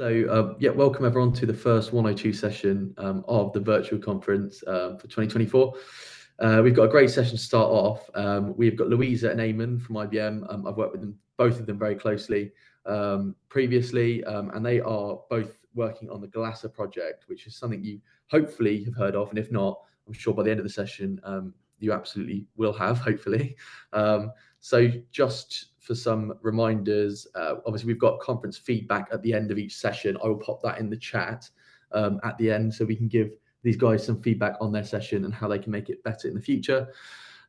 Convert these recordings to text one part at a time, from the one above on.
Yeah, welcome everyone to the first 102 session of the virtual conference for 2024. We've got a great session to start off. We've got Louisa and Eamon from IBM. I've worked with them, both of them very closely previously, and they are both working on the Galassa project, which is something you hopefully have heard of, and if not, I'm sure by the end of the session, you absolutely will have, hopefully. So just for some reminders, obviously we've got conference feedback at the end of each session. I will pop that in the chat at the end so we can give these guys some feedback on their session and how they can make it better in the future.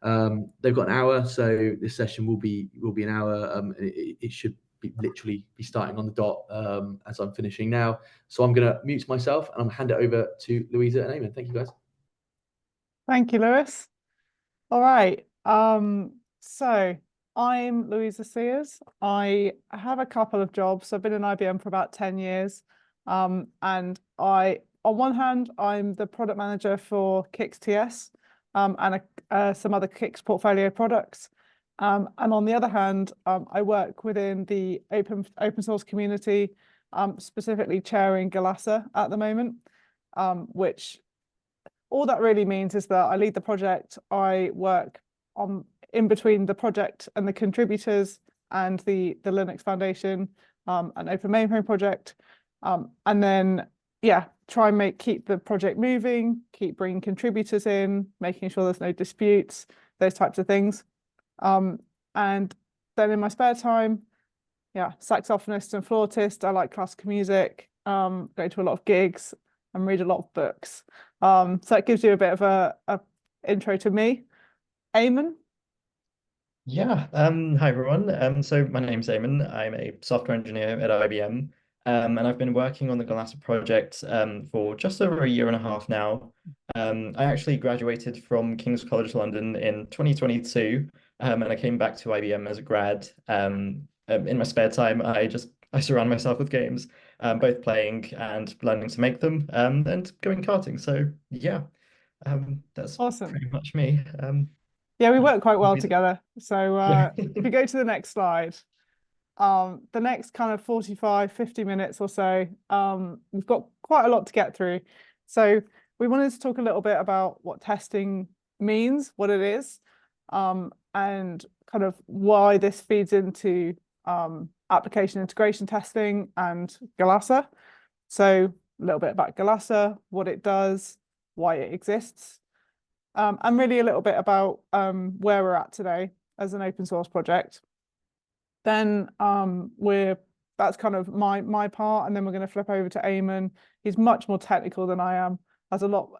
They've got an hour, so this session will be an hour. It should literally be starting on the dot as I'm finishing now. So I'm going to mute myself and I'm going to hand it over to Louisa and Eamon. Thank you, guys. Thank you, Lewis. All right. So I'm Louisa Sears. I have a couple of jobs. I've been in IBM for about 10 years. And on one hand, I'm the product manager for Kix TS and some other Kix portfolio products. And on the other hand, I work within the open source community, specifically chairing Galassa at the moment, which all that really means is that I lead the project. I work in between the project and the contributors and the Linux Foundation, an open mainframe project, and then try and keep the project moving, keep bringing contributors in, making sure there's no disputes, those types of things. And then in my spare time, saxophonist and flautist. I like classical music, go to a lot of gigs and read a lot of books. So that gives you a bit of a intro to me. Eamon? Yeah, hi everyone. So my name's Eamon. I'm a software engineer at IBM, and I've been working on the Galassa project for just over a year and a half now. I actually graduated from King's College London in 2022, and I came back to IBM as a grad. In my spare time, I surround myself with games, both playing and learning to make them, and going karting. So yeah, that's Awesome. pretty much me. Yeah, we work quite well together. So if you go to the next slide, the next kind of 45, 50 minutes or so, we've got quite a lot to get through. So we wanted to talk a little bit about what testing means, what it is, and kind of why this feeds into application integration testing and Galassa. So a little bit about Galassa, what it does, why it exists. And really a little bit about where we're at today as an open source project. Then that's kind of my part, and then we're going to flip over to Eamon. He's much more technical than I am, has a lot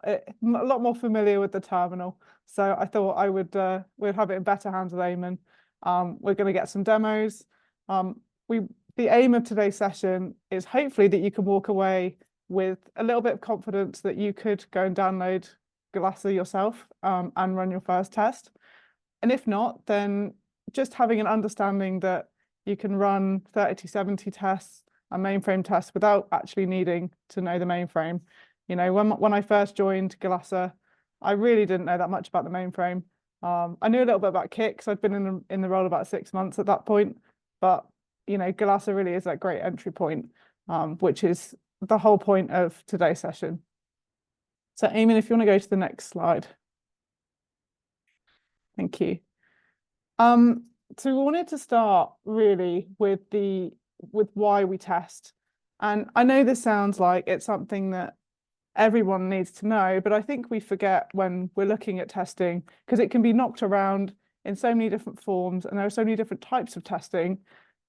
more familiar with the terminal. So I thought we'd have it in better hands with Eamon. We're going to get some demos. The aim of today's session is hopefully that you can walk away with a little bit of confidence that you could go and download Galassa yourself and run your first test. And if not, then just having an understanding that you can run 30 to 70 tests and mainframe tests without actually needing to know the mainframe. You know, when I first joined Galassa, I really didn't know that much about the mainframe. I knew a little bit about Kix. I'd been in the role about 6 months at that point, but you know, Galassa really is that great entry point, which is the whole point of today's session. So Eamon, if you want to go to the next slide. Thank you. So we wanted to start really with why we test. And I know this sounds like it's something that everyone needs to know, but I think we forget when we're looking at testing, because it can be knocked around in so many different forms, and there are so many different types of testing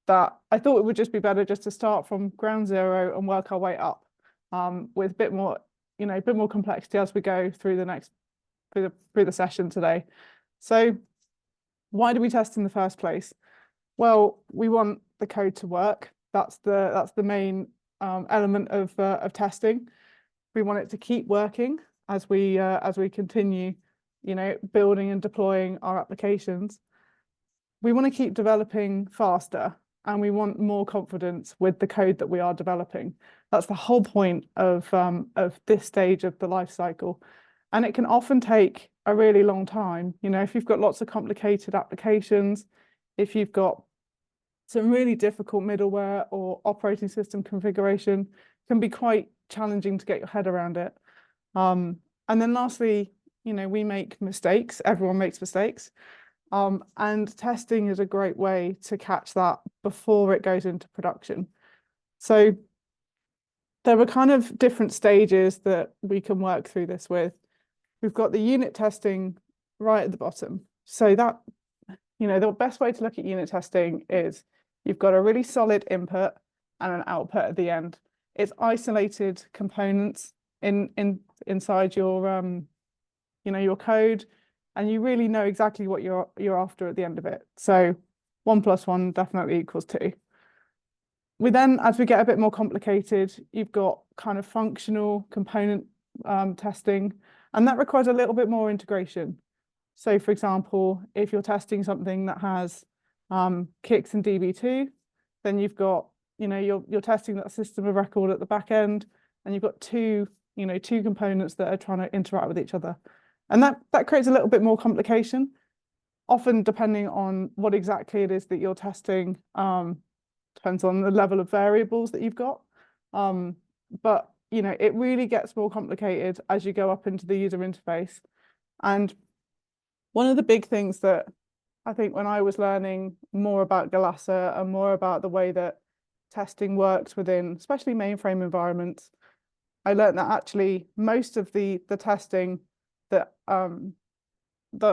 that I thought it would just be better just to start from ground zero and work our way up with a bit more complexity as we go through the session today. So why do we test in the first place? Well, we want the code to work. That's the main element of testing. We want it to keep working as we continue, building and deploying our applications. We want to keep developing faster, and we want more confidence with the code that we are developing. That's the whole point of this stage of the life cycle. And it can often take a really long time. You know, if you've got lots of complicated applications, if you've got some really difficult middleware or operating system configuration can be quite challenging to get your head around it. And then lastly, we make mistakes. Everyone makes mistakes. And testing is a great way to catch that before it goes into production. So there are kind of different stages that we can work through this with. We've got the unit testing right at the bottom. So that, the best way to look at unit testing is you've got a really solid input and an output at the end. It's isolated components inside your your code, and you really know exactly what you're after at the end of it. So 1 + 1 definitely equals 2. We then, as we get a bit more complicated, you've got kind of functional component testing, and that requires a little bit more integration. So for example, if you're testing something that has kicks and DB2, then you've got, you're testing that system of record at the back end, and you've got two components that are trying to interact with each other. And that creates a little bit more complication, often depending on what exactly it is that you're testing. Depends on the level of variables that you've got. But it really gets more complicated as you go up into the user interface. And one of the big things that I think when I was learning more about Galassa and more about the way that testing works within, especially mainframe environments, I learned that actually most of the testing that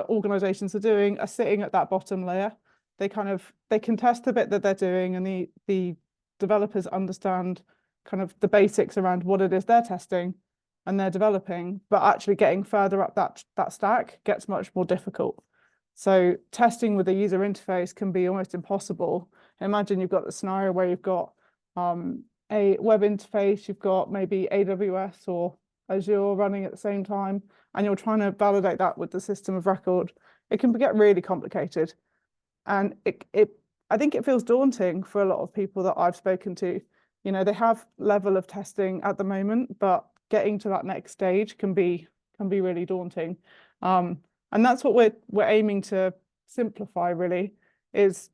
organizations are doing are sitting at that bottom layer. They can test the bit that they're doing, and the developers understand kind of the basics around what it is they're testing and they're developing, but actually getting further up that stack gets much more difficult. So testing with a user interface can be almost impossible. Imagine you've got the scenario where you've got a web interface, you've got maybe AWS or Azure running at the same time, and you're trying to validate that with the system of record. It can get really complicated. And I think it feels daunting for a lot of people that I've spoken to. They have level of testing at the moment, but getting to that next stage can be really daunting. And that's what we're aiming to simplify, really, is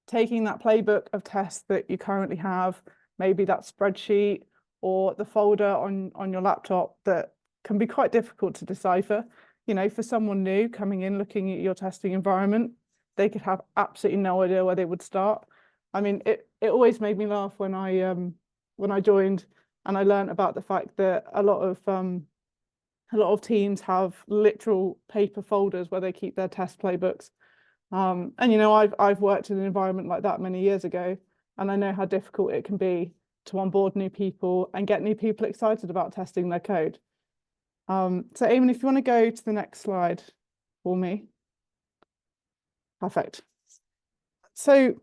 taking that playbook of tests that you currently have, maybe that spreadsheet or the folder on your laptop that can be quite difficult to decipher. For someone new coming in, looking at your testing environment, they could have absolutely no idea where they would start. I mean, it always made me laugh when I joined, and I learned about the fact that a lot of teams have literal paper folders where they keep their test playbooks. And I've worked in an environment like that many years ago, and I know how difficult it can be to onboard new people and get new people excited about testing their code. So Eamon, if you want to go to the next slide for me. Perfect. So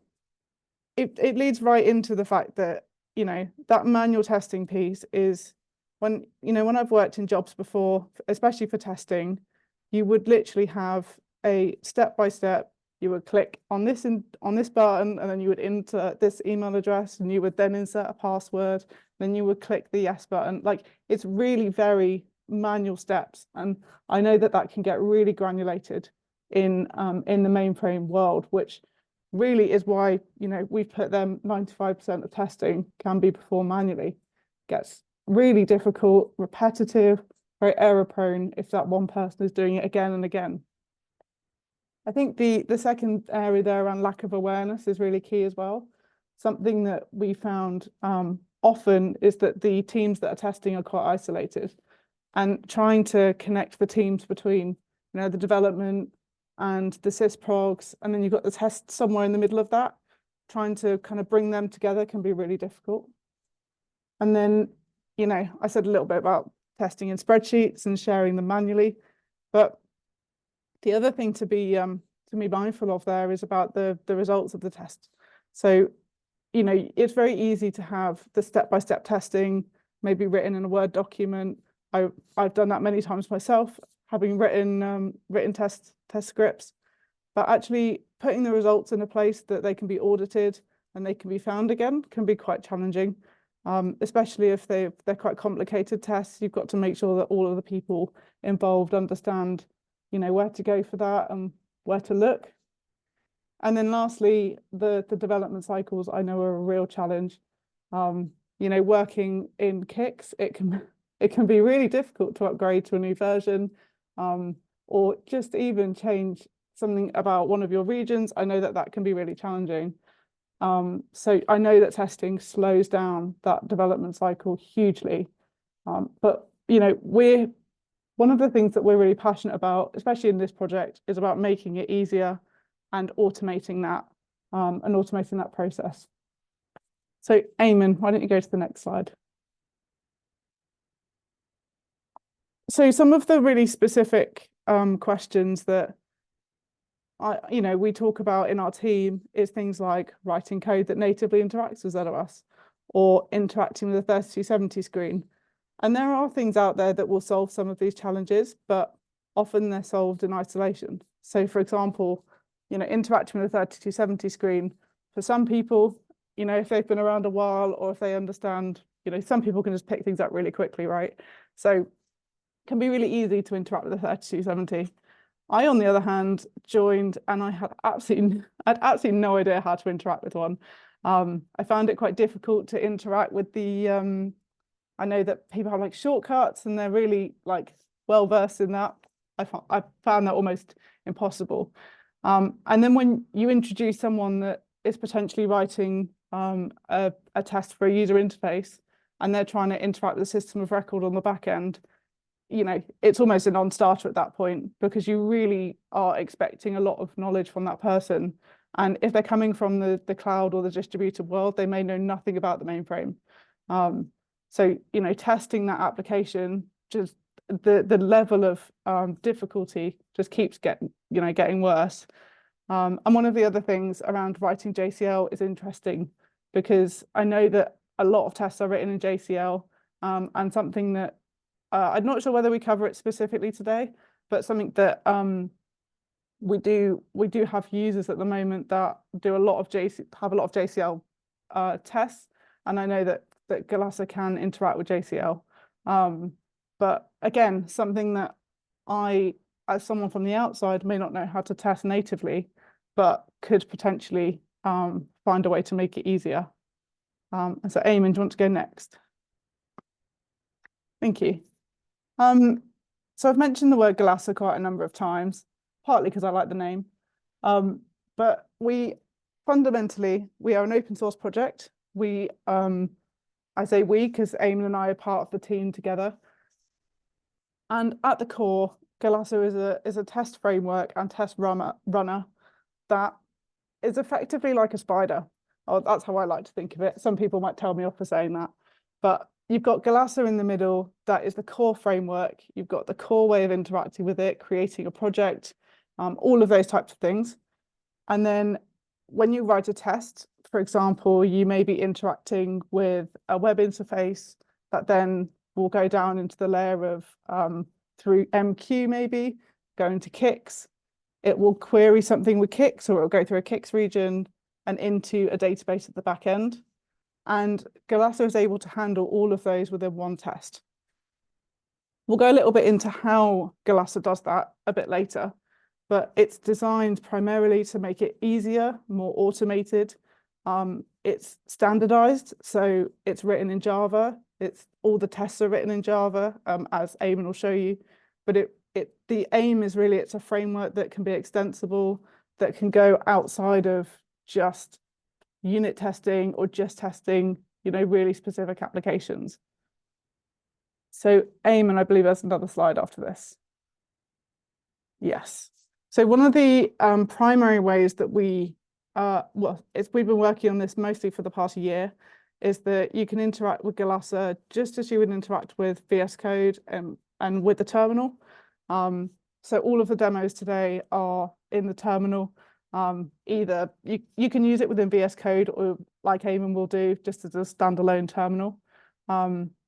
it leads right into the fact that, that manual testing piece is when I've worked in jobs before, especially for testing, you would literally have a step-by-step, you would click on this button, and then you would insert this email address, and you would then insert a password, then you would click the yes button. Like, it's really very manual steps. And I know that can get really granulated in the mainframe world, which really is why we've put them 95% of testing can be performed manually. Gets really difficult, repetitive, very error prone if that one person is doing it again and again. I think the second area there around lack of awareness is really key as well. Something that we found often is that the teams that are testing are quite isolated, and trying to connect the teams between the development and the sysprogs, and then you've got the test somewhere in the middle of that, trying to kind of bring them together can be really difficult. And then, I said a little bit about testing in spreadsheets and sharing them manually, but the other thing to be mindful of there is about the results of the test. So, it's very easy to have the step-by-step testing, maybe written in a Word document. I've done that many times myself, having written test scripts, but actually putting the results in a place that they can be audited and they can be found again can be quite challenging, especially if they're quite complicated tests. You've got to make sure that all of the people involved understand, where to go for that and where to look. And then lastly, the development cycles I know are a real challenge. Working in Kix, it can be really difficult to upgrade to a new version, or just even change something about one of your regions. I know that can be really challenging. So I know that testing slows down that development cycle hugely. But one of the things that we're really passionate about, especially in this project, is about making it easier and automating that process. So Eamon, why don't you go to the next slide? So some of the really specific questions that we talk about in our team is things like writing code that natively interacts with ZOS or interacting with a 3270 screen. And there are things out there that will solve some of these challenges, but often they're solved in isolation. So for example, interacting with a 3270 screen, for some people, if they've been around a while or if they understand, some people can just pick things up really quickly, right? So it can be really easy to interact with a 3270. I, on the other hand, joined and I had absolutely no idea how to interact with one. I found it quite difficult to interact with the I know that people have like shortcuts and they're really like well versed in that. I found that almost impossible. And then when you introduce someone that is potentially writing a test for a user interface and they're trying to interact with the system of record on the back end, it's almost a non-starter at that point because you really are expecting a lot of knowledge from that person. And if they're coming from the cloud or the distributed world, they may know nothing about the mainframe. So, testing that application, just the level of difficulty just keeps getting worse. And one of the other things around writing JCL is interesting because I know that a lot of tests are written in JCL, and something that I'm not sure whether we cover it specifically today, but something that we do have users at the moment that do have a lot of JCL tests, and I know that Galassa can interact with JCL. But again, something that I, as someone from the outside, may not know how to test natively, but could potentially find a way to make it easier. And so Eamon, do you want to go next? Thank you. So I've mentioned the word Galassa quite a number of times, partly because I like the name. But fundamentally, we are an open source project. I say we because Eamon and I are part of the team together. And at the core, Galassa is a test framework and test runner that is effectively like a spider. Oh, that's how I like to think of it. Some people might tell me off for saying that. But you've got Galassa in the middle. That is the core framework. You've got the core way of interacting with it, creating a project, all of those types of things. And then when you write a test, for example, you may be interacting with a web interface that then will go down into the layer of through MQ, maybe going to Kix. It will query something with Kix, or it will go through a Kix region and into a database at the back end. And Galassa is able to handle all of those within one test. We'll go a little bit into how Galassa does that a bit later, but it's designed primarily to make it easier, more automated. It's standardized, so it's written in Java. All the tests are written in Java, as Eamon will show you. But the aim is really it's a framework that can be extensible, that can go outside of just unit testing or just testing, really specific applications. So Eamon, I believe there's another slide after this. Yes. So one of the primary ways that we've been working on this mostly for the past year, is that you can interact with Galassa just as you would interact with VS Code and with the terminal. So all of the demos today are in the terminal. Either you can use it within VS Code, or like Eamon will do, just as a standalone terminal,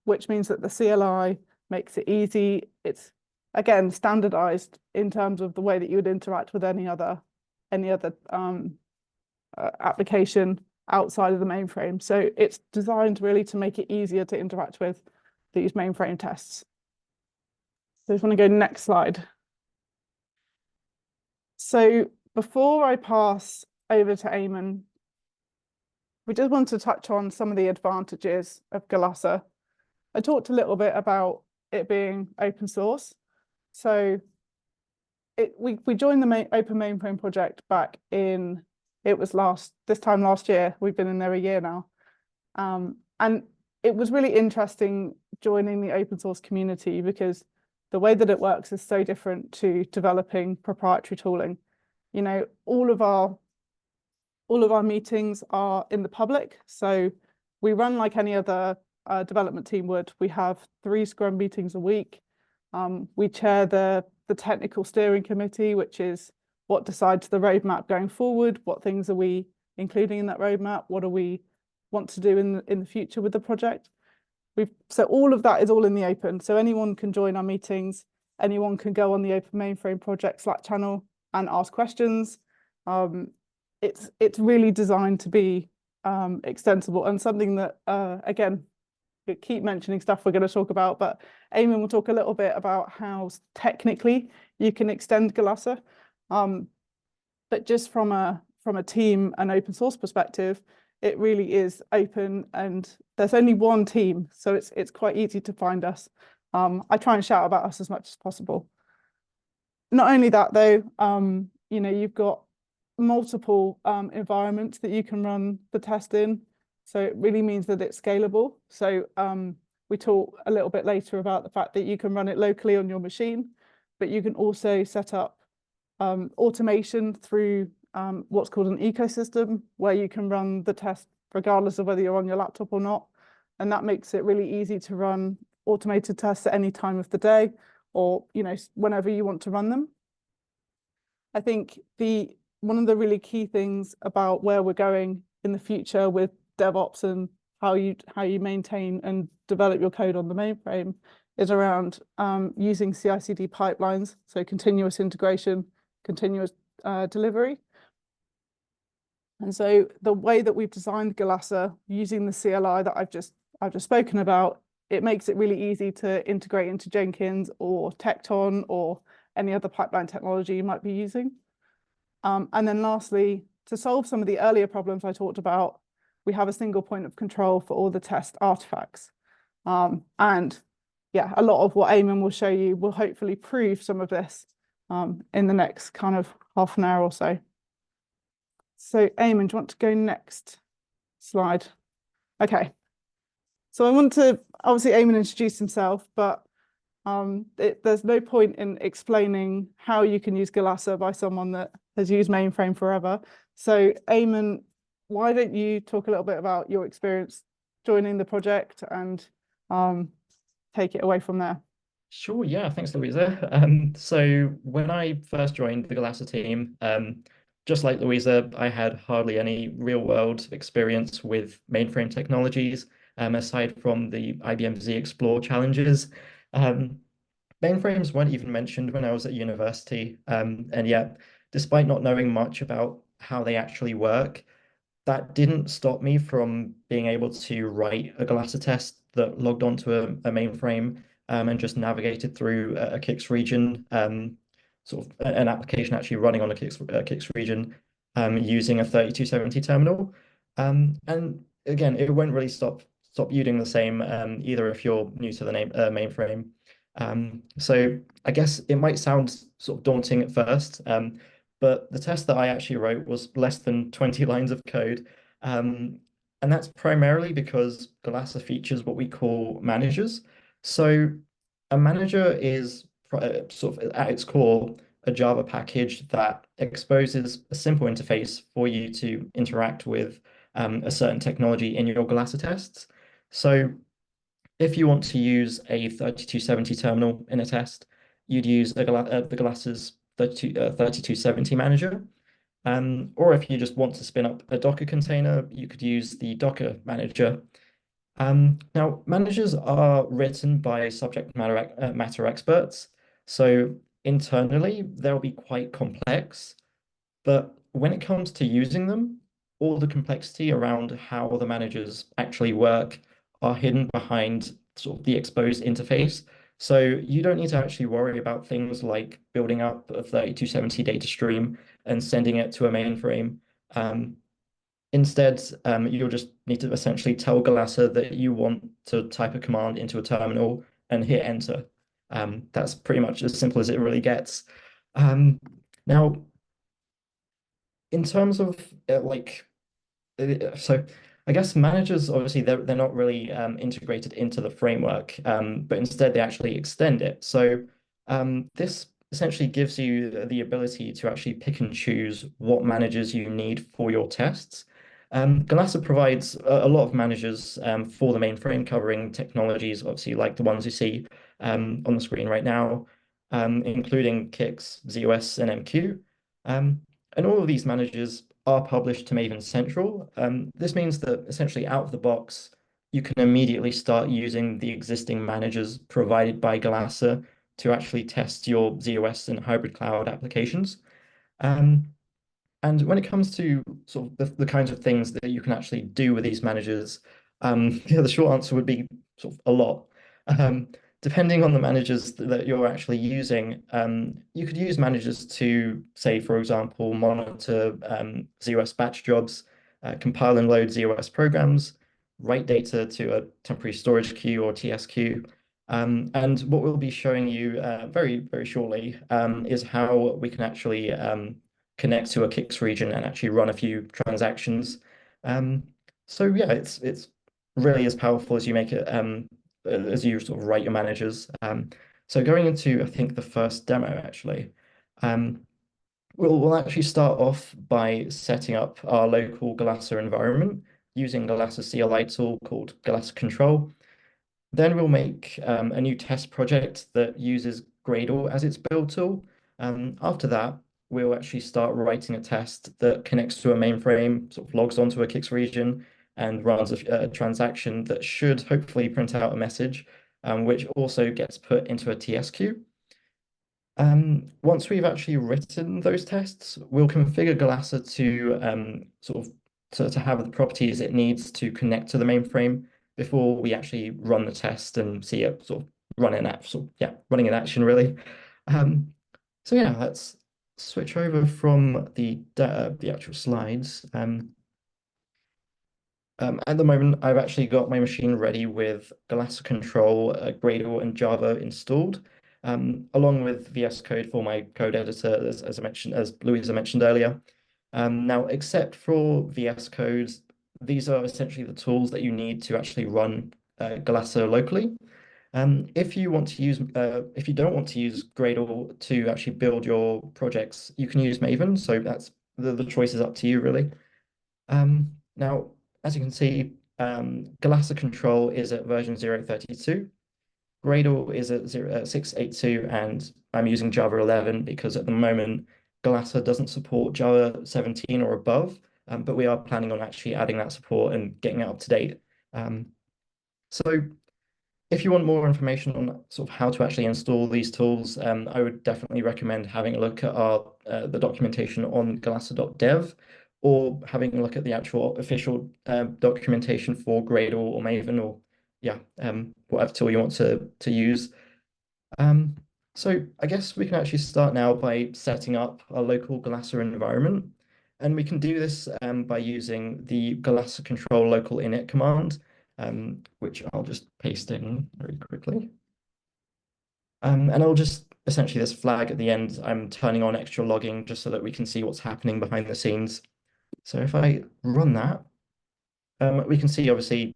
which means that the CLI makes it easy. It's again standardized in terms of the way that you would interact with any other application outside of the mainframe. So it's designed really to make it easier to interact with these mainframe tests. So I just want to go next slide. So before I pass over to Eamon, we just want to touch on some of the advantages of Galassa. I talked a little bit about it being open source. So we joined the Open Mainframe project back in, this time last year. We've been in there a year now. And it was really interesting joining the open source community because the way that it works is so different to developing proprietary tooling. You know, all of our meetings are in the public. So we run like any other development team would. We have 3 Scrum meetings a week. We chair the technical steering committee, which is what decides the roadmap going forward. What things are we including in that roadmap? What do we want to do in the future with the project? So all of that is all in the open. So anyone can join our meetings. Anyone can go on the Open Mainframe project Slack channel and ask questions. It's really designed to be extensible and something that, again, we keep mentioning stuff we're going to talk about, but Eamon will talk a little bit about how technically you can extend Galassa. But just from a team and open source perspective, it really is open, and there's only one team, so it's quite easy to find us. I try and shout about us as much as possible. Not only that though, you know, you've got multiple environments that you can run the test in. So it really means that it's scalable. So we talk a little bit later about the fact that you can run it locally on your machine, but you can also set up automation through what's called an ecosystem, where you can run the test regardless of whether you're on your laptop or not. And that makes it really easy to run automated tests at any time of the day, or, you know, whenever you want to run them. I think one of the really key things about where we're going in the future with DevOps and how you maintain and develop your code on the mainframe is around using CI/CD pipelines, so continuous integration, continuous delivery. And so the way that we've designed Galassa using the CLI that I've just spoken about, it makes it really easy to integrate into Jenkins or Tekton or any other pipeline technology you might be using. And then lastly, to solve some of the earlier problems I talked about, we have a single point of control for all the test artifacts. And yeah, a lot of what Eamon will show you will hopefully prove some of this in the next kind of half an hour or so. So Eamon, do you want to go next slide? Okay. So I want to, obviously Eamon introduced himself, but there's no point in explaining how you can use Galassa by someone that has used mainframe forever. So Eamon, why don't you talk a little bit about your experience joining the project and take it away from there? Sure, yeah, thanks, Louisa. So when I first joined the Galassa team, just like Louisa, I had hardly any real-world experience with mainframe technologies, aside from the IBM Z Explore challenges. Mainframes weren't even mentioned when I was at university, and yet, despite not knowing much about how they actually work, that didn't stop me from being able to write a Galassa test that logged onto a mainframe and just navigated through a CICS region, sort of an application actually running on a CICS region using a 3270 terminal. And again, it won't really stop you doing the same either if you're new to the mainframe. So I guess it might sound sort of daunting at first, but the test that I actually wrote was less than 20 lines of code. And that's primarily because Galassa features what we call managers. So a manager is sort of at its core a Java package that exposes a simple interface for you to interact with a certain technology in your Galassa tests. So if you want to use a 3270 terminal in a test, you'd use the Galassa's 3270 manager. Or if you just want to spin up a Docker container, you could use the Docker manager. Now, managers are written by subject matter experts. So internally, they'll be quite complex. But when it comes to using them, all the complexity around how the managers actually work are hidden behind sort of the exposed interface. So you don't need to actually worry about things like building up a 3270 data stream and sending it to a mainframe. Instead, you'll just need to essentially tell Glasser that you want to type a command into a terminal and hit enter. That's pretty much as simple as it really gets. Now, in terms of so I guess managers, obviously, they're not really integrated into the framework, but instead they actually extend it. So this essentially gives you the ability to actually pick and choose what managers you need for your tests. Glasser provides a lot of managers for the mainframe, covering technologies, obviously, like the ones you see on the screen right now, including Kix, ZOS, and MQ. And all of these managers are published to Maven Central. This means that essentially out of the box, you can immediately start using the existing managers provided by Glasser to actually test your ZOS and hybrid cloud applications. And when it comes to sort of the kinds of things that you can actually do with these managers, the short answer would be sort of a lot. Depending on the managers that you're actually using, you could use managers to, say, for example, monitor ZOS batch jobs, compile and load ZOS programs, write data to a temporary storage queue or TSQ. And what we'll be showing you very, very shortly is how we can actually connect to a Kix region and actually run a few transactions. So yeah, it's really as powerful as you make it, as you sort of write your managers. So going into, I think, the first demo actually, we'll actually start off by setting up our local Glasser environment using Glasser CLI tool called Glasser Control. Then we'll make a new test project that uses Gradle as its build tool. After that, we'll actually start writing a test that connects to a mainframe, sort of logs onto a Kix region, and runs a transaction that should hopefully print out a message, which also gets put into a TSQ. Once we've actually written those tests, we'll configure Glasser to sort of to have the properties it needs to connect to the mainframe before we actually run the test and see it sort of running in action really. So yeah, let's switch over from the actual slides. At the moment, I've actually got my machine ready with Glasser Control, Gradle, and Java installed, along with VS Code for my code editor, as I mentioned, as Louisa mentioned earlier. Now, except for VS Code, these are essentially the tools that you need to actually run Glasser locally. If you don't want to use Gradle to actually build your projects, you can use Maven. So that's the choice is up to you, really. Now, as you can see, Glasser Control is at version 0.32. Gradle is at 6.82, and I'm using Java 11 because at the moment, Glasser doesn't support Java 17 or above, but we are planning on actually adding that support and getting it up to date. So if you want more information on sort of how to actually install these tools, I would definitely recommend having a look at the documentation on glasser.dev, or having a look at the actual official documentation for Gradle or Maven, or whatever tool you want to use. So I guess we can actually start now by setting up a local Glasser environment. And we can do this by using the Glasser control local init command, which I'll just paste in very quickly. And I'll just essentially this flag at the end, I'm turning on extra logging just so that we can see what's happening behind the scenes. So if I run that, we can see obviously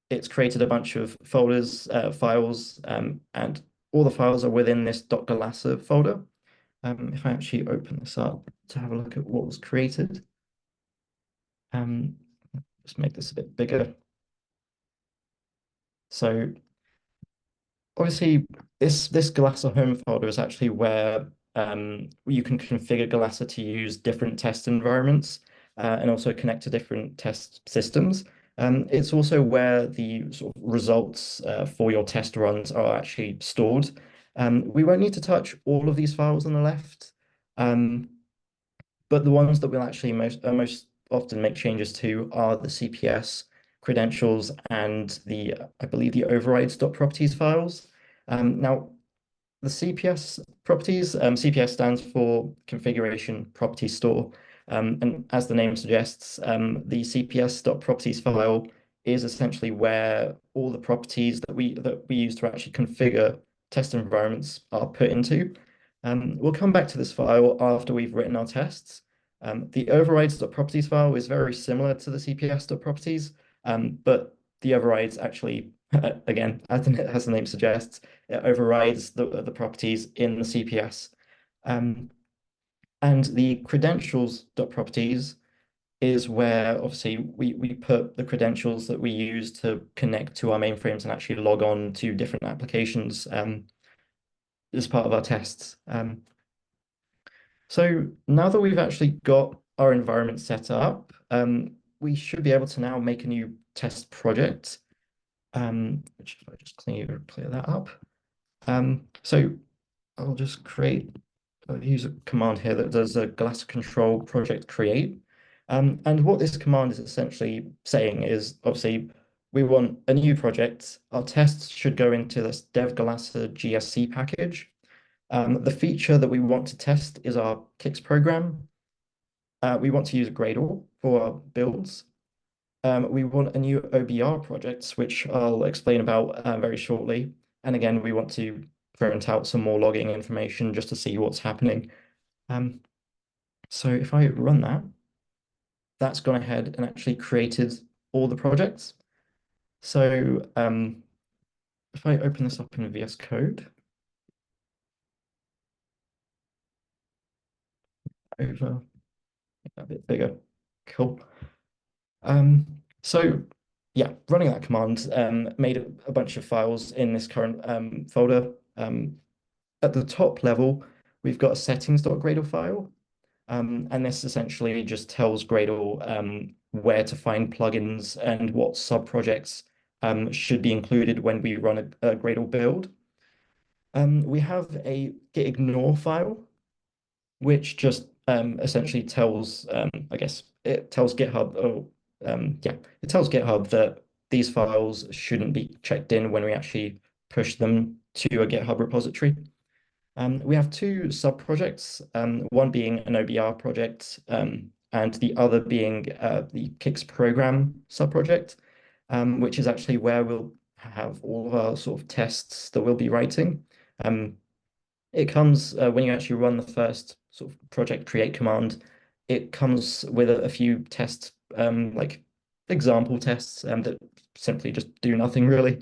it's created a bunch of folders, files, and all the files are within this .glasser folder. If I actually open this up to have a look at what was created, just make this a bit bigger. So obviously this Glasser home folder is actually where you can configure Glasser to use different test environments and also connect to different test systems. It's also where the sort of results for your test runs are actually stored. We won't need to touch all of these files on the left, but the ones that we'll actually most often make changes to are the CPS credentials and I believe the overrides.properties files. Now, the CPS properties, CPS stands for Configuration Property Store. And as the name suggests, the cps.properties file is essentially where all the properties that we use to actually configure test environments are put into. We'll come back to this file after we've written our tests. The overrides.properties file is very similar to the cps.properties, but the overrides actually, again, as the name suggests, it overrides the properties in the CPS. And the credentials.properties is where obviously we put the credentials that we use to connect to our mainframes and actually log on to different applications as part of our tests. So now that we've actually got our environment set up, we should be able to now make a new test project, which if I just clear that up. So I'll just use a command here that does a Glass control project create. And what this command is essentially saying is obviously we want a new project. Our tests should go into this dev-Galasa GSC package. The feature that we want to test is our Kix program. We want to use Gradle for our builds. We want a new OBR project, which I'll explain about very shortly. And again, we want to print out some more logging information just to see what's happening. So if I run that, that's gone ahead and actually created all the projects. So if I open this up in VS Code, over, make that a bit bigger, cool. So yeah, running that command made a bunch of files in this current folder. At the top level, we've got a settings.gradle file. And this essentially just tells Gradle where to find plugins and what sub-projects should be included when we run a Gradle build. We have a git ignore file, which just essentially tells, I guess, it tells GitHub, it tells GitHub that these files shouldn't be checked in when we actually push them to a GitHub repository. We have two sub-projects, one being an OBR project and the other being the Kix program sub-project, which is actually where we'll have all of our sort of tests that we'll be writing. It comes when you actually run the first sort of project create command, it comes with a few tests, like example tests that simply just do nothing really.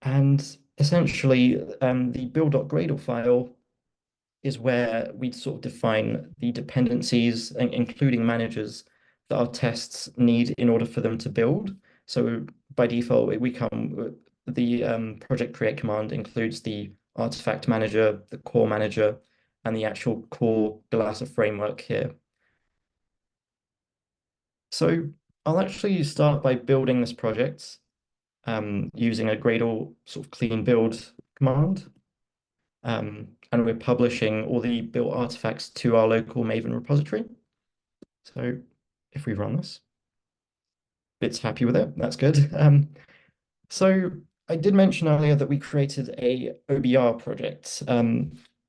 And essentially, the build.gradle file is where we sort of define the dependencies, including managers, that our tests need in order for them to build. So by default, the project create command includes the artifact manager, the core manager, and the actual core Galasa framework here. So I'll actually start by building this project using a Gradle sort of clean build command. And we're publishing all the built artifacts to our local Maven repository. So if we run this, it's happy with it. That's good. So I did mention earlier that we created a OBR project.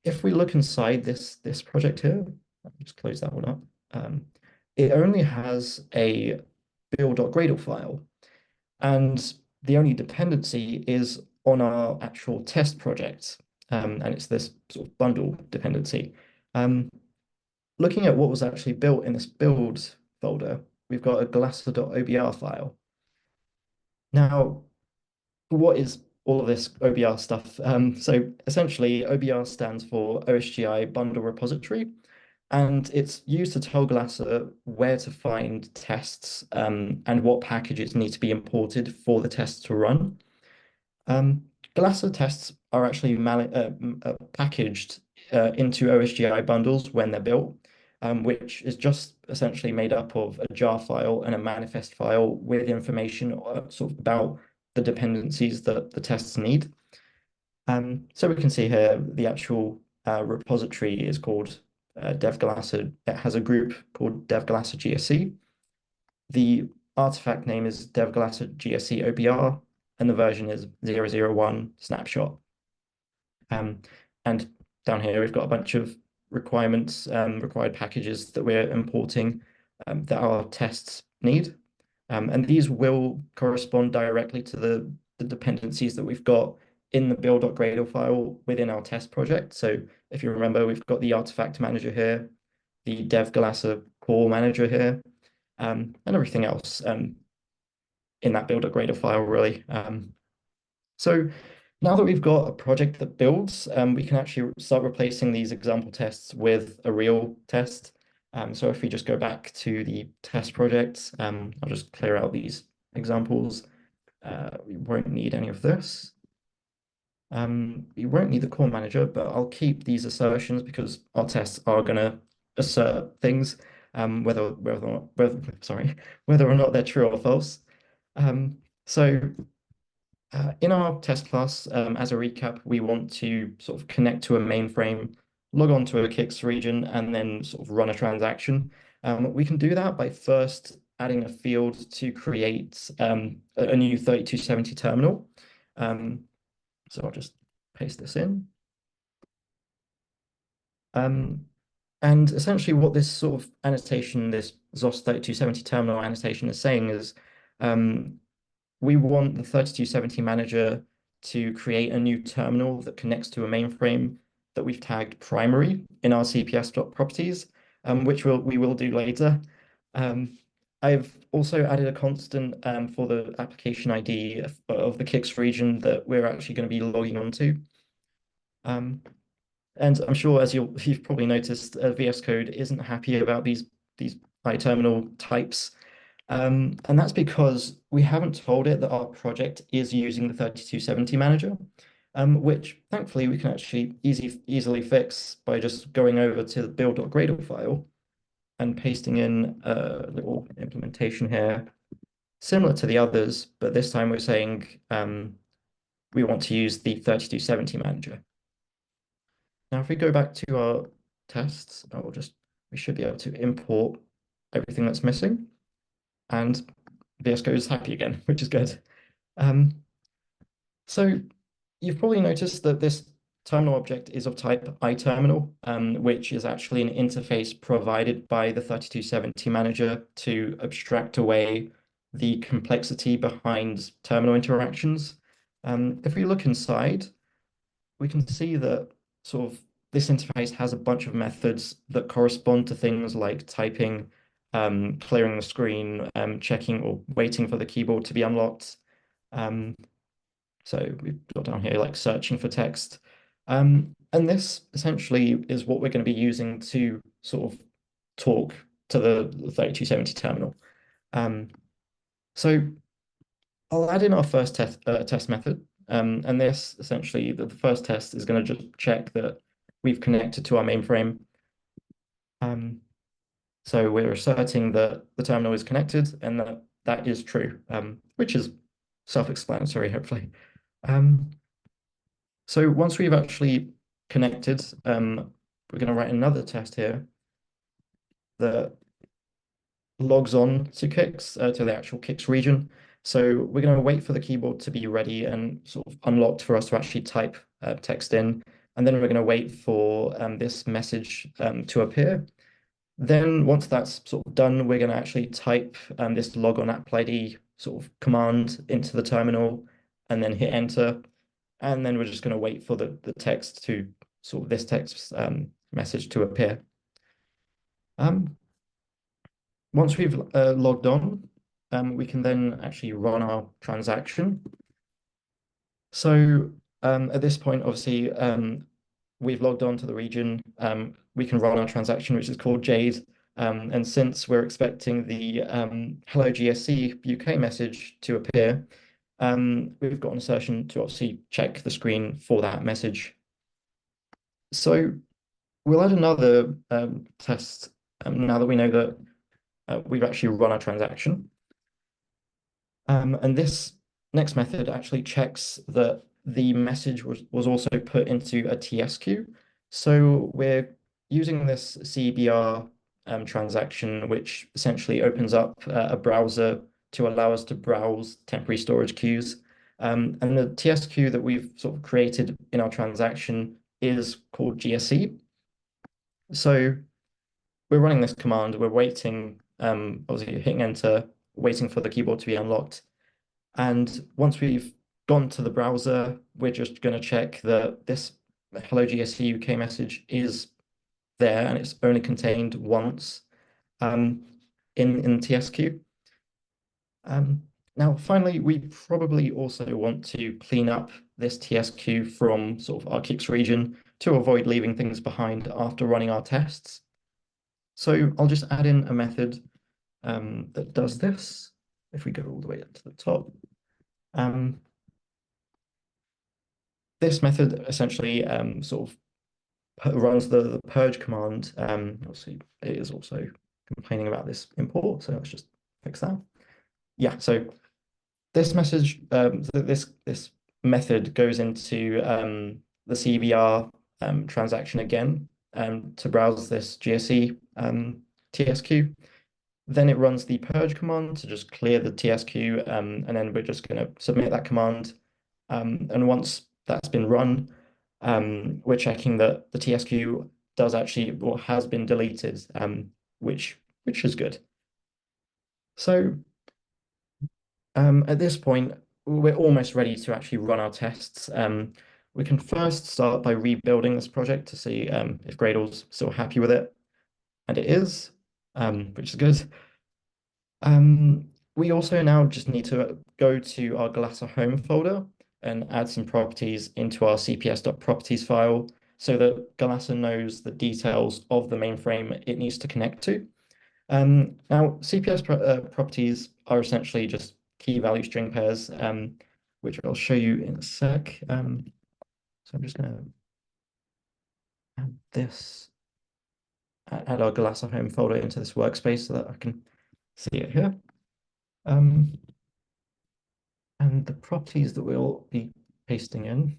If we look inside this project here, I'll just close that one up. It only has a build.gradle file, and the only dependency is on our actual test project, and it's this sort of bundle dependency. Looking at what was actually built in this build folder, we've got a galasa.obr file. Now, what is all of this OBR stuff? So essentially, OBR stands for OSGI Bundle Repository, and it's used to tell Galasa where to find tests and what packages need to be imported for the tests to run. Galasa tests are actually packaged into OSGI bundles when they're built, which is just essentially made up of a jar file and a manifest file with information sort of about the dependencies that the tests need. So we can see here the actual repository is called dev-galasa. It has a group called dev-galasa GSC. The artifact name is dev-galasa GSC OBR, and the version is 001 snapshot. And down here we've got a bunch of requirements, required packages that we're importing that our tests need. And these will correspond directly to the dependencies that we've got in the build.gradle file within our test project. So if you remember, we've got the artifact manager here, the dev Galassa core manager here, and everything else in that build.gradle file, really. So now that we've got a project that builds, we can actually start replacing these example tests with a real test. So if we just go back to the test project, I'll just clear out these examples. We won't need any of this. We won't need the core manager, but I'll keep these assertions because our tests are going to assert things, whether or not they're true or false. So in our test class, as a recap, we want to sort of connect to a mainframe, log on to a Kix region, and then sort of run a transaction. We can do that by first adding a field to create a new 3270 terminal. So I'll just paste this in. And essentially what this sort of annotation, this ZOS 3270 terminal annotation is saying is we want the 3270 manager to create a new terminal that connects to a mainframe that we've tagged primary in our CPS.properties, which we will do later. I've also added a constant for the application ID of the Kix region that we're actually going to be logging onto. And I'm sure, as you've probably noticed, VS Code isn't happy about these iTerminal types. And that's because we haven't told it that our project is using the 3270 manager, which thankfully we can actually easily fix by just going over to the build.gradle file and pasting in a little implementation here, similar to the others, but this time we're saying we want to use the 3270 manager. Now, if we go back to our tests, we should be able to import everything that's missing, and VS Code is happy again, which is good. So you've probably noticed that this terminal object is of type iTerminal, which is actually an interface provided by the 3270 manager to abstract away the complexity behind terminal interactions. If we look inside, we can see that sort of this interface has a bunch of methods that correspond to things like typing, clearing the screen, checking or waiting for the keyboard to be unlocked. So we've got down here like searching for text. And this essentially is what we're going to be using to sort of talk to the 3270 terminal. So I'll add in our first test method. And this essentially, the first test is going to just check that we've connected to our mainframe. So we're asserting that the terminal is connected and that is true, which is self-explanatory, hopefully. So once we've actually connected, we're going to write another test here that logs on to Kix, to the actual Kix region. So we're going to wait for the keyboard to be ready and sort of unlocked for us to actually type text in. And then we're going to wait for this message to appear. Then once that's sort of done, we're going to actually type this logon Apple ID sort of command into the terminal and then hit enter. And then we're just going to wait for the text to sort of this text message to appear. Once we've logged on, we can then actually run our transaction. So at this point, obviously, we've logged on to the region. We can run our transaction, which is called Jade. And since we're expecting the Hello GSC UK message to appear, we've got an assertion to obviously check the screen for that message. So we'll add another test now that we know that we've actually run our transaction. And this next method actually checks that the message was also put into a TS queue. So we're using this CBR transaction, which essentially opens up a browser to allow us to browse temporary storage queues. And the TS queue that we've sort of created in our transaction is called GSC. So we're running this command, we're waiting, obviously hitting enter, waiting for the keyboard to be unlocked. And once we've gone to the browser, we're just going to check that this hello GSC UK message is there and it's only contained once in TSQ. Now, finally, we probably also want to clean up this TSQ from sort of our kicks region to avoid leaving things behind after running our tests. So I'll just add in a method that does this. If we go all the way up to the top. This method essentially sort of runs the purge command. Obviously, it is also complaining about this import, so let's just fix that. Yeah, so this message, this method goes into the CBR transaction again to browse this GSE TSQ. Then it runs the purge command to just clear the TSQ, and then we're just going to submit that command. And once that's been run, we're checking that the TSQ does actually or has been deleted, which is good. So at this point, we're almost ready to actually run our tests. We can first start by rebuilding this project to see if Gradle's still happy with it. And it is, which is good. We also now just need to go to our Glasser home folder and add some properties into our cps.properties file so that Glasser knows the details of the mainframe it needs to connect to. Now, CPS properties are essentially just key value string pairs, which I'll show you in a sec. So I'm just going to add this, add our Glasser home folder into this workspace so that I can see it here. And the properties that we'll be pasting in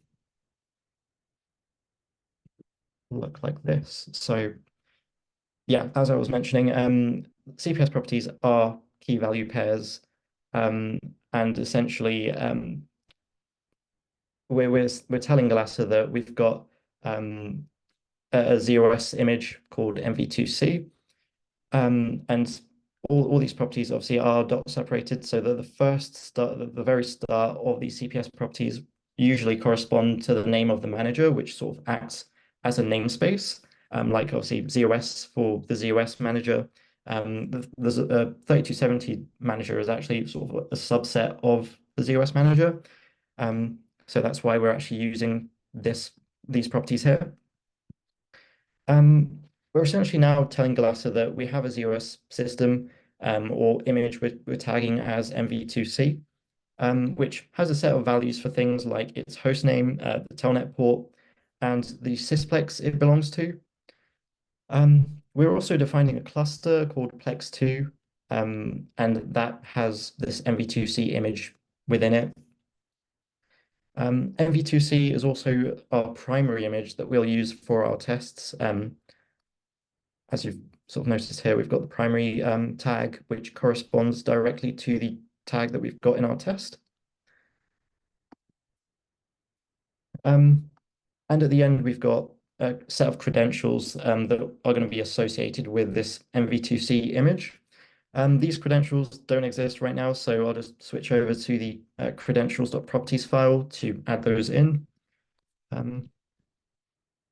look like this. So yeah, as I was mentioning, CPS properties are key value pairs, and essentially we're telling Glasser that we've got a 0s image called MV2C, and all these properties obviously are dot separated, so that the very start of these CPS properties usually correspond to the name of the manager, which sort of acts as a namespace, like obviously ZOS for the ZOS manager. There's a 3270 manager is actually sort of a subset of the ZOS manager. So that's why we're actually using these properties here. We're essentially now telling Glasser that we have a ZOS system or image we're tagging as MV2C, which has a set of values for things like its host name, the telnet port, and the sysplex it belongs to. We're also defining a cluster called Plex2, and that has this MV2C image within it. MV2C is also our primary image that we'll use for our tests. As you've sort of noticed here, we've got the primary tag, which corresponds directly to the tag that we've got in our test. And at the end, we've got a set of credentials that are going to be associated with this MV2C image. These credentials don't exist right now, so I'll just switch over to the credentials.properties file to add those in.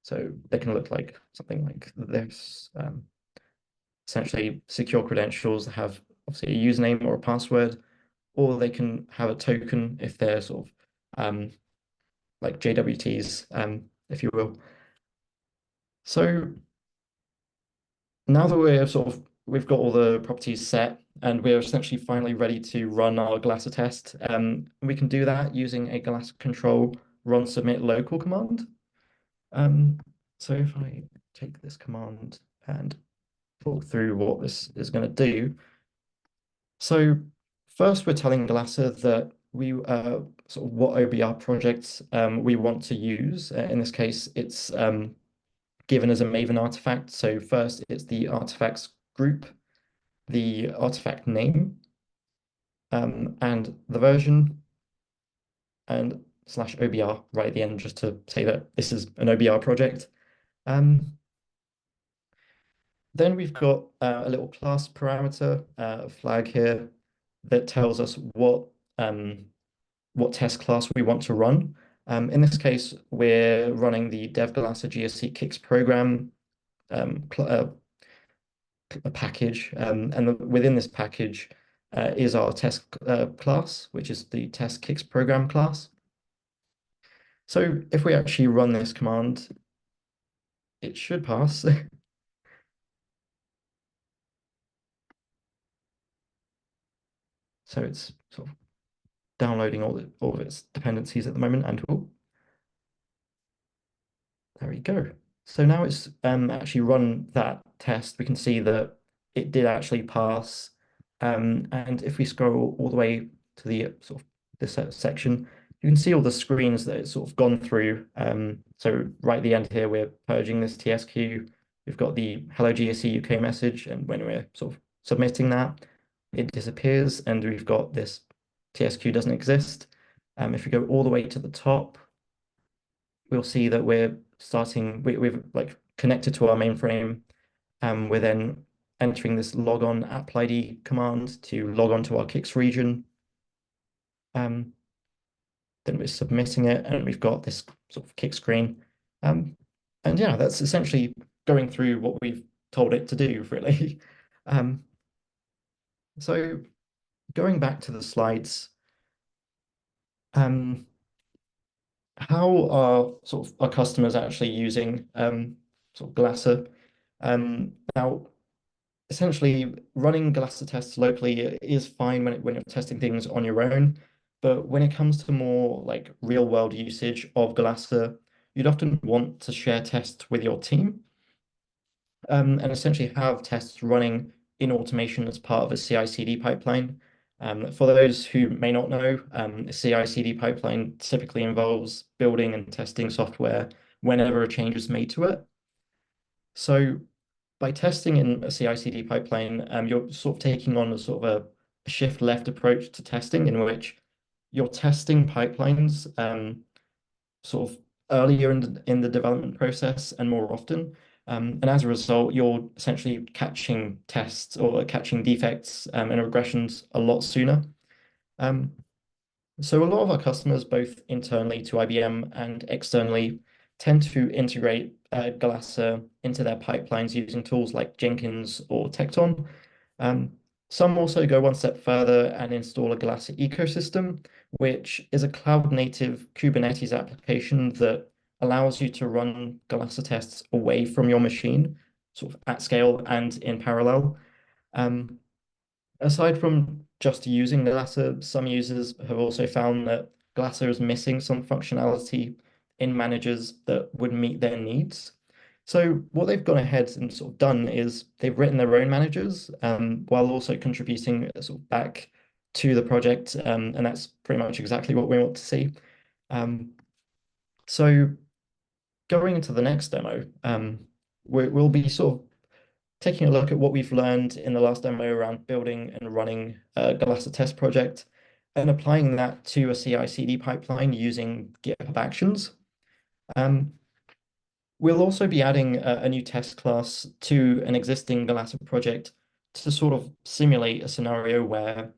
So they can look like something like this. Essentially, secure credentials have obviously a username or a password, or they can have a token if they're sort of like JWTs, if you will. So now that we've got all the properties set and we're essentially finally ready to run our Glasser test, we can do that using a Glasser control run submit local command. So if I take this command and talk through what this is going to do. So first we're telling Glasser that we sort of what OBR projects we want to use. In this case, it's given as a Maven artifact. So first it's the artifacts group, the artifact name, and the version, and /OBR right at the end, just to say that this is an OBR project. Then we've got a little class parameter, flag here that tells us what test class we want to run. In this case, we're running the dev Glasser GSC Kicks program a package, and within this package is our test class, which is the test Kicks program class. So if we actually run this command, it should pass. So it's sort of downloading all of its dependencies at the moment, and oh, there we go. So now it's actually run that test. We can see that it did actually pass. And if we scroll all the way to the sort of this section, you can see all the screens that it's sort of gone through. So right at the end here, we're purging this TSQ. We've got the Hello GSC UK message, and when we're sort of submitting that, it disappears, and we've got this TSQ doesn't exist. If we go all the way to the top, we'll see that we're starting, we've like connected to our mainframe. We're then entering this logon app ID command to log on to our Kicks region. Then we're submitting it, and we've got this sort of kick screen. And yeah, that's essentially going through what we've told it to do, really. So going back to the slides, how are sort of our customers actually using sort of Glasser? Now, essentially, running Glasser tests locally is fine when you're testing things on your own, but when it comes to more like real world usage of Glasser, you'd often want to share tests with your team, and essentially have tests running in automation as part of a CI/CD pipeline. For those who may not know, a CI/CD pipeline typically involves building and testing software whenever a change is made to it. So by testing in a CI/CD pipeline, you're sort of taking on a sort of a shift left approach to testing, in which you're testing pipelines sort of earlier in the development process and more often. And as a result, you're essentially catching tests or catching defects and regressions a lot sooner. So a lot of our customers, both internally to IBM and externally, tend to integrate Glasser into their pipelines using tools like Jenkins or Tekton. Some also go one step further and install a Glasser ecosystem, which is a cloud-native Kubernetes application that allows you to run Glasser tests away from your machine, sort of at scale and in parallel. Aside from just using Glasser, some users have also found that Glasser is missing some functionality in managers that would meet their needs. So what they've gone ahead and sort of done is they've written their own managers, while also contributing sort of back to the project, and that's pretty much exactly what we want to see. So going into the next demo, we'll be sort of taking a look at what we've learned in the last demo around building and running a Glasser test project and applying that to a CI/CD pipeline using GitHub Actions. We'll also be adding a new test class to an existing Glasser project to sort of simulate a scenario where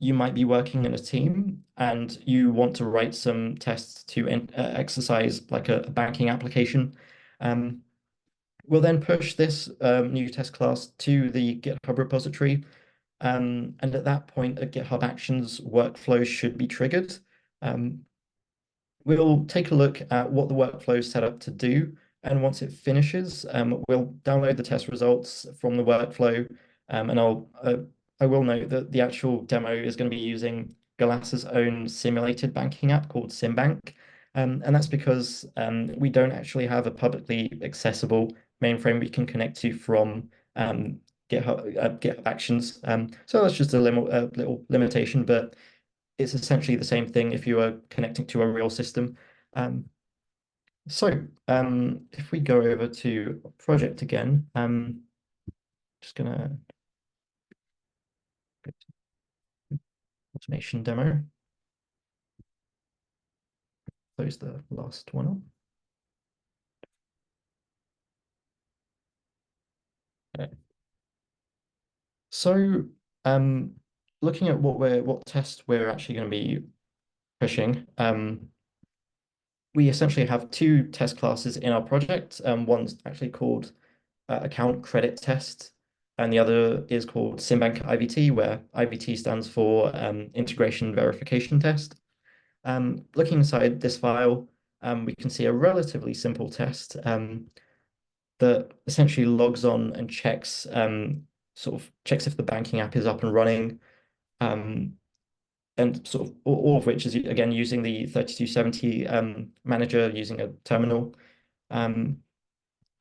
you might be working in a team and you want to write some tests to exercise like a banking application. We'll then push this new test class to the GitHub repository. And at that point, a GitHub Actions workflow should be triggered. We'll take a look at what the workflow is set up to do. And once it finishes, we'll download the test results from the workflow. And I will note that the actual demo is going to be using Galassa's own simulated banking app called SimBank. And that's because we don't actually have a publicly accessible mainframe we can connect to from GitHub Actions. So that's just a little limitation, but it's essentially the same thing if you are connecting to a real system. If we go over to project again, just gonna go to automation demo, close the last one up. Okay. So, looking at what test we're actually going to be pushing, we essentially have two test classes in our project. One's actually called account credit test, and the other is called Symbank IVT, where IVT stands for integration verification test. Looking inside this file, we can see a relatively simple test that essentially logs on and checks checks if the banking app is up and running, and sort of all of which is again using the 3270 manager using a terminal.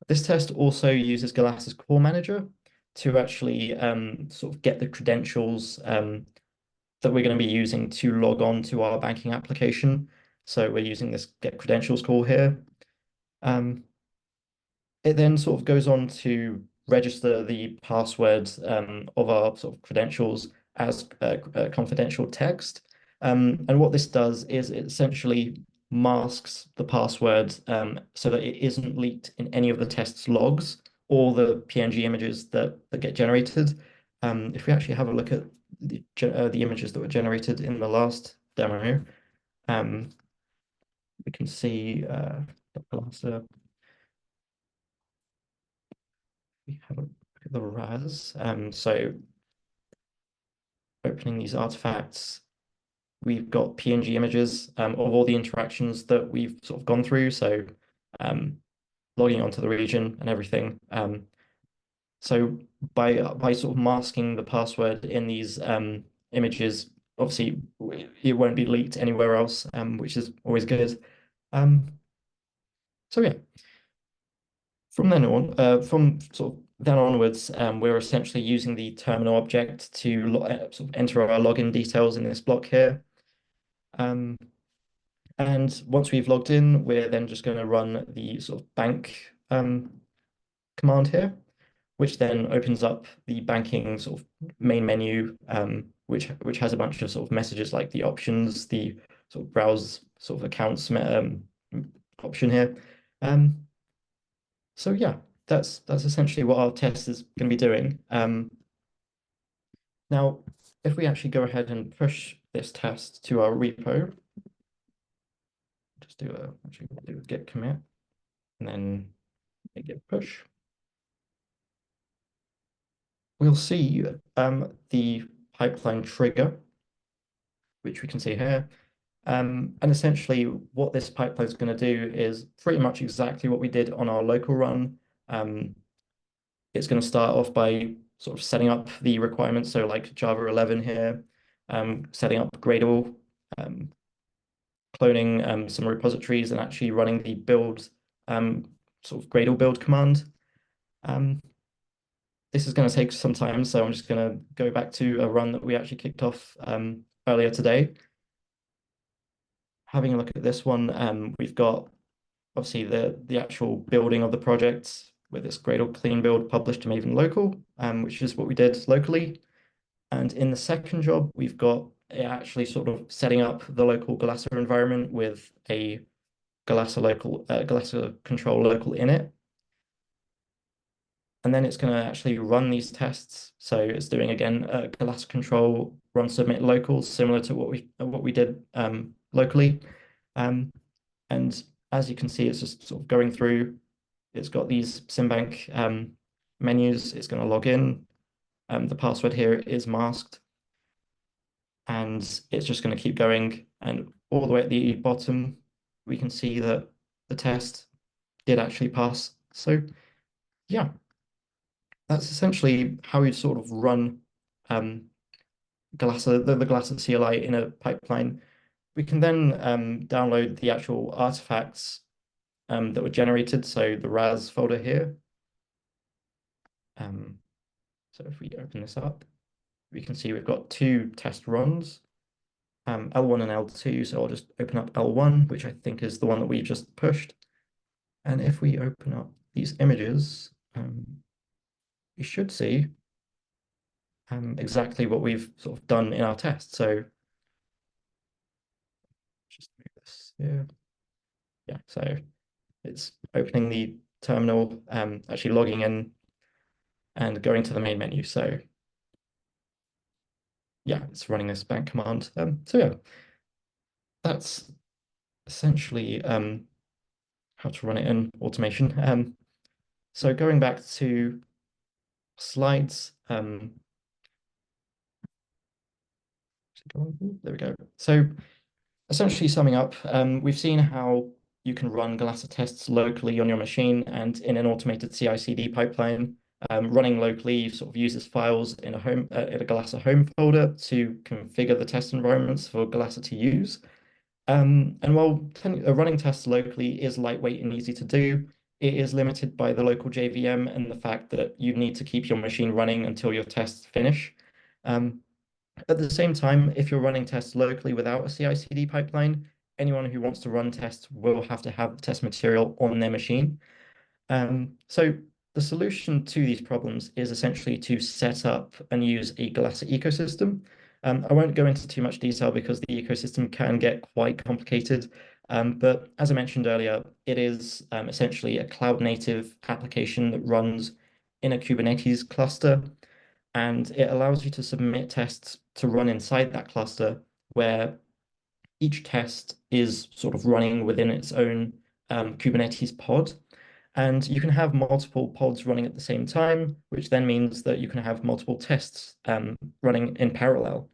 This test also uses Galassa's core manager to actually sort of get the credentials that we're going to be using to log on to our banking application. So we're using this get credentials call here. It then sort of goes on to register the password of our sort of credentials as confidential text. And what this does is it essentially masks the password so that it isn't leaked in any of the test's logs or the PNG images that get generated. If we actually have a look at the images that were generated in the last demo, we can see we have a look at the RAS. So opening these artifacts, we've got PNG images of all the interactions that we've sort of gone through. So logging onto the region and everything. So by sort of masking the password in these images, obviously it won't be leaked anywhere else, which is always good. So yeah, from then on, from sort of then onwards, we're essentially using the terminal object to sort of enter our login details in this block here. And once we've logged in, we're then just going to run the sort of bank command here, which then opens up the banking sort of main menu, which has a bunch of sort of messages like the options, the sort of browse sort of accounts option here. So yeah, that's essentially what our test is going to be doing. Now, if we actually go ahead and push this test to our repo, just do a git commit and then a git push. We'll see the pipeline trigger, which we can see here. And essentially what this pipeline is going to do is pretty much exactly what we did on our local run. It's going to start off by sort of setting up the requirements. So like Java 11 here, setting up Gradle, cloning some repositories and actually running the build sort of Gradle build command. This is going to take some time, so I'm just going to go back to a run that we actually kicked off earlier today. Having a look at this one, we've got obviously the actual building of the project with this Gradle clean build published to Maven local, which is what we did locally. And in the second job, we've got actually sort of setting up the local Galassa environment with a Galassa control local init. And then it's going to actually run these tests. So it's doing again Galassa control run submit locals, similar to what we did locally. And as you can see, it's just sort of going through. It's got these Symbank menus. It's going to log in. The password here is masked. And it's just going to keep going. And all the way at the bottom, we can see that the test did actually pass. So yeah, that's essentially how we sort of run Galassa, the Galassa CLI in a pipeline. We can then download the actual artifacts that were generated, so the RAS folder here. So if we open this up, we can see we've got two test runs, L1 and L2. So I'll just open up L1, which I think is the one that we just pushed. And if we open up these images, we should see exactly what we've sort of done in our test. So just move this here. Yeah, so it's opening the terminal, actually logging in. and going to the main menu. So yeah, it's running this bank command. So yeah, that's essentially how to run it in automation. So going back to slides, there we go. So essentially summing up, we've seen how you can run Galasa tests locally on your machine and in an automated CI/CD pipeline. Running locally sort of uses files in a Galasa home folder to configure the test environments for Galasa to use. And while running tests locally is lightweight and easy to do, it is limited by the local JVM and the fact that you need to keep your machine running until your tests finish. At the same time, if you're running tests locally without a CI/CD pipeline, anyone who wants to run tests will have to have test material on their machine. So the solution to these problems is essentially to set up and use a Galasa ecosystem. I won't go into too much detail because the ecosystem can get quite complicated. But as I mentioned earlier, it is essentially a cloud native application that runs in a Kubernetes cluster, and it allows you to submit tests to run inside that cluster where each test is sort of running within its own Kubernetes pod. And you can have multiple pods running at the same time, which then means that you can have multiple tests running in parallel.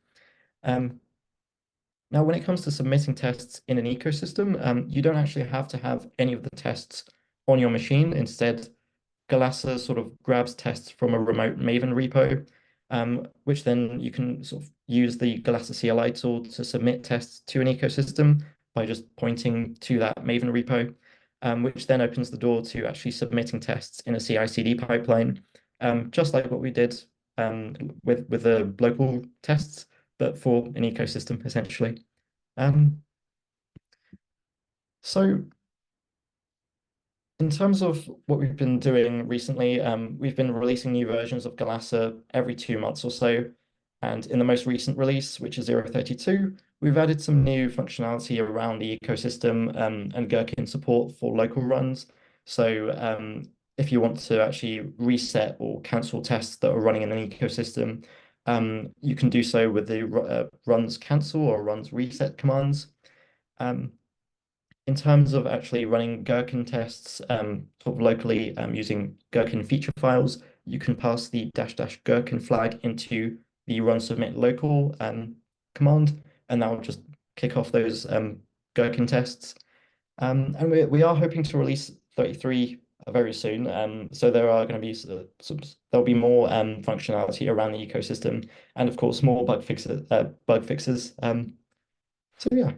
Now, when it comes to submitting tests in an ecosystem, you don't actually have to have any of the tests on your machine. Instead, Galasa sort of grabs tests from a remote Maven repo, which then you can sort of use the Galasa CLI tool to submit tests to an ecosystem by just pointing to that Maven repo, which then opens the door to actually submitting tests in a CI/CD pipeline, just like what we did with the local tests, but for an ecosystem essentially. So in terms of what we've been doing recently, we've been releasing new versions of Galasa every 2 months or so. And in the most recent release, which is 0.32, we've added some new functionality around the ecosystem and Gherkin support for local runs. So if you want to actually reset or cancel tests that are running in an ecosystem, you can do so with the runs cancel or runs reset commands. In terms of actually running Gherkin tests sort of locally using Gherkin feature files, you can pass the -- Gherkin flag into the run submit local command, and that will just kick off those Gherkin tests. And we are hoping to release 33 very soon. So there are going to be there'll be more functionality around the ecosystem, and of course more bug fixes. So yeah.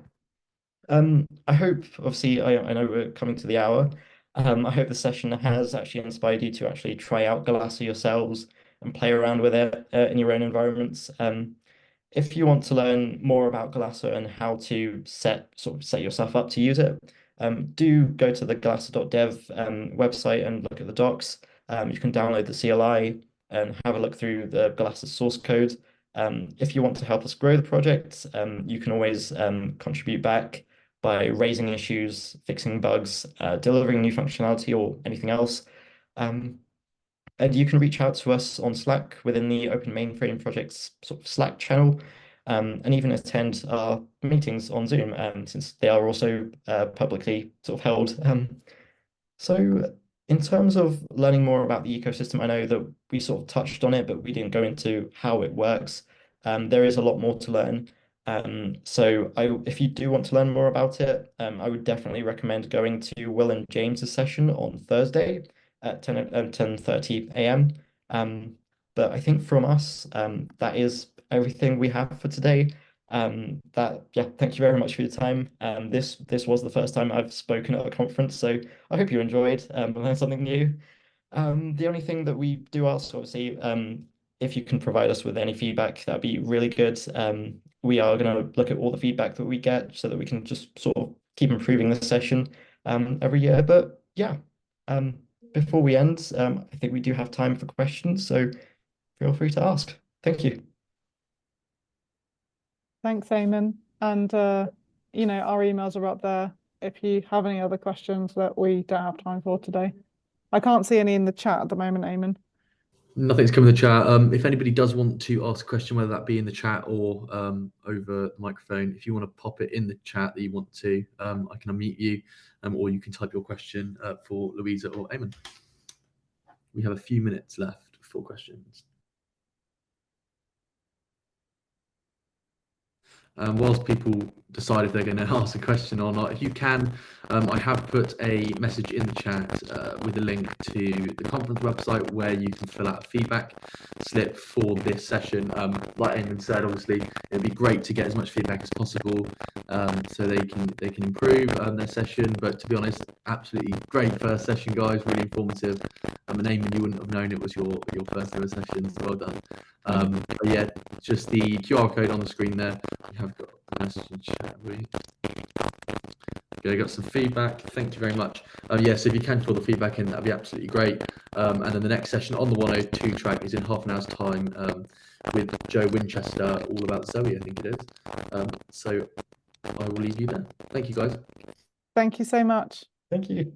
I hope, obviously, I know we're coming to the hour. I hope the session has actually inspired you to actually try out Galasa yourselves and play around with it in your own environments. If you want to learn more about Galasa and how to set yourself up to use it, do go to the galasa.dev website and look at the docs. You can download the CLI and have a look through the Galasa source code. If you want to help us grow the project, you can always contribute back by raising issues, fixing bugs, delivering new functionality, or anything else. And you can reach out to us on Slack within the Open Mainframe Project's sort of Slack channel, and even attend our meetings on Zoom, since they are also publicly sort of held. So in terms of learning more about the ecosystem, I know that we sort of touched on it, but we didn't go into how it works. There is a lot more to learn. So if you do want to learn more about it, I would definitely recommend going to Will and James's session on Thursday at 10:30 a.m. But I think from us, that is everything we have for today. Thank you very much for your time. This was the first time I've spoken at a conference, so I hope you enjoyed and learned something new. The only thing that we do ask, obviously, if you can provide us with any feedback, that'd be really good. We are going to look at all the feedback that we get so that we can just sort of keep improving the session every year. But yeah, before we end, I think we do have time for questions, so feel free to ask. Thank you. Thanks, Eamon. And our emails are up there if you have any other questions that we don't have time for today. I can't see any in the chat at the moment, Eamon. Nothing's come in the chat. If anybody does want to ask a question, whether that be in the chat or over the microphone, if you want to pop it in the chat that you want to, I can unmute you, or you can type your question for Louisa or Eamon. We have a few minutes left for questions. Whilst people decide if they're going to ask a question or not, if you can, I have put a message in the chat with a link to the conference website where you can fill out a feedback slip for this session. Like Eamon said, obviously it'd be great to get as much feedback as possible so they can improve their session. But to be honest, absolutely great first session, guys. Really informative. And Eamon, you wouldn't have known it was your first ever session. So well done. But yeah, just the QR code on the screen there. We have got a message in chat. Okay, got some feedback. Thank you very much. Yes, if you can fill the feedback in, that'd be absolutely great. And then the next session on the 102 track is in half an hour's time with Joe Winchester, all about Zoe, I think it is. So I will leave you there. Thank you, guys. Thank you so much. Thank you.